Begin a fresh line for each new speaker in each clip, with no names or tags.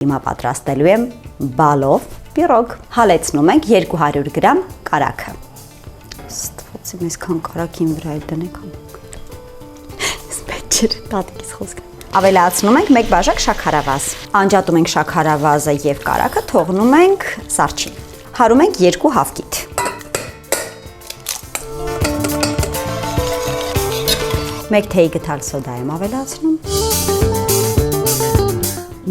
Հիմա պատրաստելու եմ բալով պիրոգ։ Հալեցնում ենք 200 գրամ կարագը։ Ստվոցի մեզ քան կարագին վրա էլ դնենք։ Սպեչեր տատիկից խոսքը։ Ավելացնում ենք 1 բաժակ շաքարավազ։ Անջատում ենք շաքարավազը եւ կարագը, թողնում ենք սառչին։ Հարում ենք 2 հավկիթ։ Մեկ թեյ գթալ սոդա եմ ավելացնում։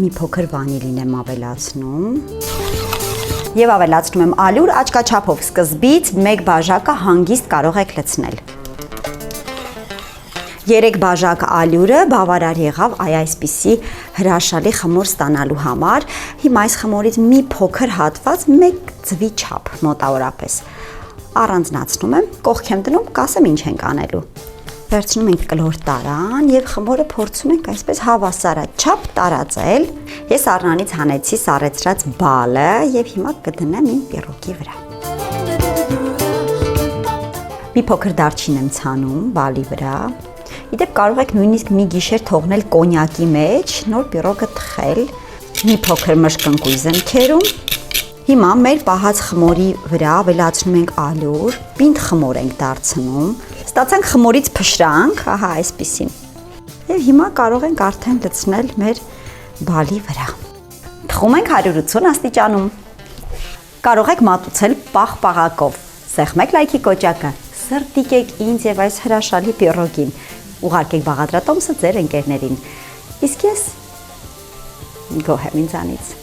Մի փոքր վանիլին եմ ավելացնում եւ ավելացնում եմ ալյուր աչքաչափով սկզբից 1 բաժակը հանգիստ կարող եք լցնել։ 3 բաժակ ալյուրը բավարար եղավ այսպիսի հրաշալի խմոր ստանալու համար։ Հիմա այս խմորից մի փոքր հատված 1 ձվի չափ մոտավորապես առանձնացնում եմ, կողք եմ դնում, կասեմ ինչ ենք անելու։ Վերցնում ենք կլոր տարան եւ խմորը փորձում ենք այսպես հավասարաչափ տարածել։ Ես առնանից հանեցի սառեցրած բալը եւ հիմա կդնեմ իմ պիրոգի վրա։ Մի փոքր դարչին եմ ցանում բալի վրա։ Իդեպ կարող եք նույնիսկ մի գիշեր թողնել կոնյակի մեջ, նոր պիրոգը թխել։ Մի փոքր մշկնկույզ եմ քերում։ Հիմա մեր պահած խմորի վրա ավելացնում ենք ալյուր, պինդ խմոր ենք դարձնում։ Ստացանք խմորից փշրանք, ահա այսպիսին։ Եվ հիմա կարող ենք արդեն լցնել մեր բալի վրա։ Թխում ենք 180 աստիճանում։ Կարող եք մատուցել պաղպաղակով։ Սեղմեք լայքի կոճակը, սրտիկեք ինձ եւ այս հրաշալի պիրոգին։ Ուղարկեք բաղադրատոմսը ձեր ընկերներին։ Իսկ ես գոհ եմ ինձանից։